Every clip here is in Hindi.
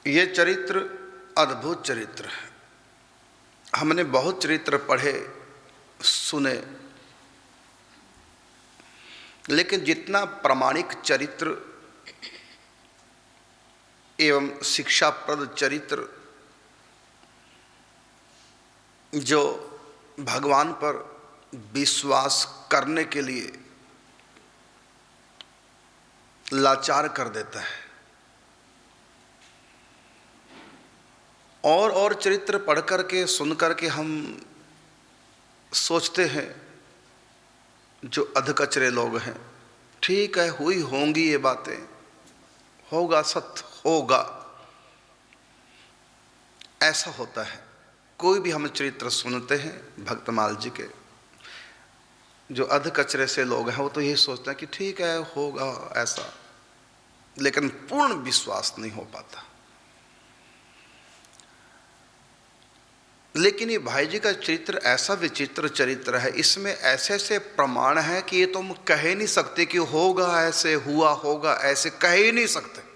ये चरित्र अद्भुत चरित्र है। हमने बहुत चरित्र पढ़े सुने, लेकिन जितना प्रामाणिक चरित्र एवं शिक्षाप्रद चरित्र जो भगवान पर विश्वास करने के लिए लाचार कर देता है, और चरित्र पढ़ करके सुन करके हम सोचते हैं जो अधकचरे लोग हैं, ठीक है हुई होंगी ये बातें, होगा सत्य होगा, ऐसा होता है। कोई भी हम चरित्र सुनते हैं भक्तमाल जी के, जो अधकचरे से लोग हैं वो तो यही सोचते हैं कि ठीक है होगा ऐसा, लेकिन पूर्ण विश्वास नहीं हो पाता। लेकिन ये भाई जी का चरित्र ऐसा विचित्र चरित्र है, इसमें ऐसे ऐसे प्रमाण हैं कि ये तुम कह ही नहीं सकते कि होगा ऐसे, हुआ होगा ऐसे, कह ही नहीं सकते।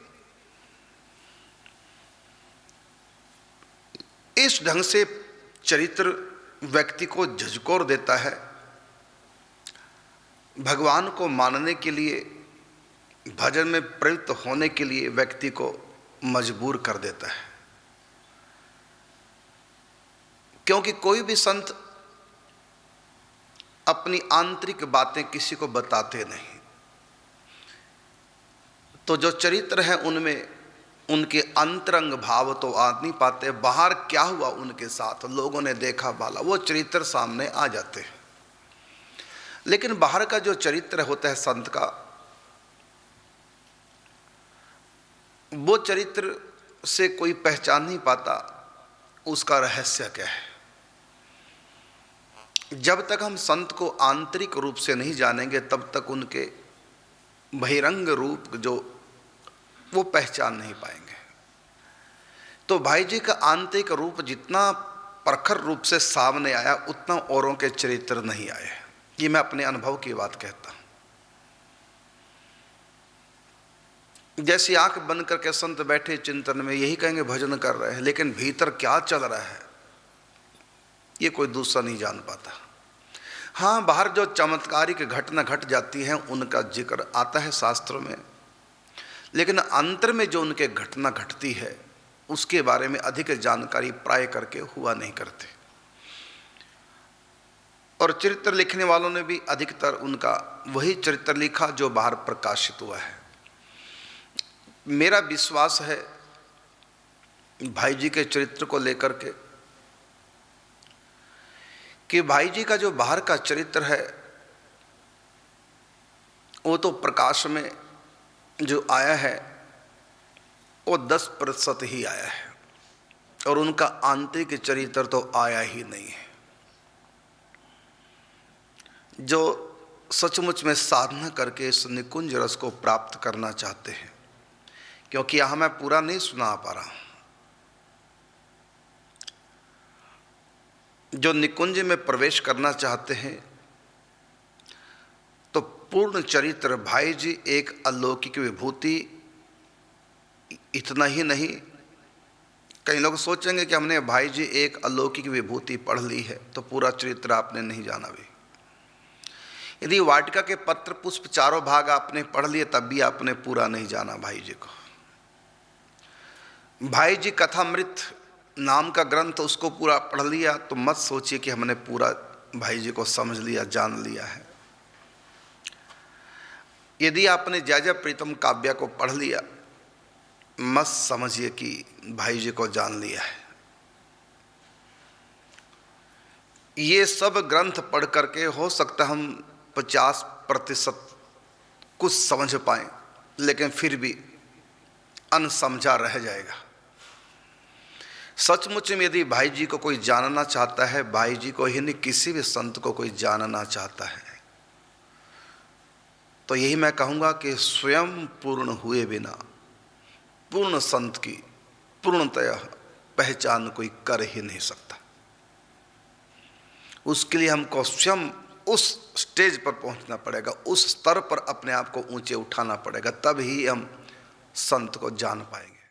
इस ढंग से चरित्र व्यक्ति को झकझोर देता है, भगवान को मानने के लिए, भजन में प्रवृत्त होने के लिए व्यक्ति को मजबूर कर देता है। क्योंकि कोई भी संत अपनी आंतरिक बातें किसी को बताते नहीं, तो जो चरित्र है उनमें उनके अंतरंग भाव तो आ नहीं पाते, बाहर क्या हुआ उनके साथ, लोगों ने देखा बाला, वो चरित्र सामने आ जाते हैं। लेकिन बाहर का जो चरित्र होता है संत का, वो चरित्र से कोई पहचान नहीं पाता उसका रहस्य क्या है। जब तक हम संत को आंतरिक रूप से नहीं जानेंगे तब तक उनके बहिरंग रूप जो वो पहचान नहीं पाएंगे। तो भाई जी का आंतरिक रूप जितना प्रखर रूप से सामने आया उतना औरों के चरित्र नहीं आए। ये मैं अपने अनुभव की बात कहता हूं। जैसी आंख बंद करके संत बैठे चिंतन में, यही कहेंगे भजन कर रहे हैं, लेकिन भीतर क्या चल रहा है ये कोई दूसरा नहीं जान पाता। हाँ, बाहर जो चमत्कारिक घटना घट जाती हैं उनका जिक्र आता है शास्त्रों में, लेकिन अंतर में जो उनके घटना घटती है उसके बारे में अधिक जानकारी प्राय करके हुआ नहीं करते। और चरित्र लिखने वालों ने भी अधिकतर उनका वही चरित्र लिखा जो बाहर प्रकाशित हुआ है। मेरा विश्वास है भाई जी के चरित्र को लेकर के कि भाई जी का जो बाहर का चरित्र है वो तो प्रकाश में जो आया है वो 10% ही आया है, और उनका आंतरिक चरित्र तो आया ही नहीं है। जो सचमुच में साधना करके इस निकुंज रस को प्राप्त करना चाहते हैं, क्योंकि यहां मैं पूरा नहीं सुना पा रहा हूं, जो निकुंज में प्रवेश करना चाहते हैं तो पूर्ण चरित्र भाई जी एक अलौकिक विभूति, इतना ही नहीं, कई लोग सोचेंगे कि हमने भाई जी एक अलौकिक विभूति पढ़ ली है तो पूरा चरित्र आपने नहीं जाना भी। यदि वाटिका के पत्र पुष्प चारों भाग आपने पढ़ लिए तब भी आपने पूरा नहीं जाना भाई जी को। भाई जी कथामृत नाम का ग्रंथ उसको पूरा पढ़ लिया तो मत सोचिए कि हमने पूरा भाई जी को समझ लिया, जान लिया है। यदि आपने जय जय प्रीतम काव्य को पढ़ लिया मत समझिए कि भाई जी को जान लिया है। ये सब ग्रंथ पढ़ करके हो सकता हम 50% कुछ समझ पाएं, लेकिन फिर भी अनसमझा रह जाएगा। सचमुच में यदि भाई जी को कोई जानना चाहता है, भाई जी को ही नहीं किसी भी संत को कोई जानना चाहता है, तो यही मैं कहूँगा कि स्वयं पूर्ण हुए बिना पूर्ण संत की पूर्णतया पहचान कोई कर ही नहीं सकता। उसके लिए हमको स्वयं उस स्टेज पर पहुंचना पड़ेगा, उस स्तर पर अपने आप को ऊंचे उठाना पड़ेगा, तब ही हम संत को जान पाएंगे।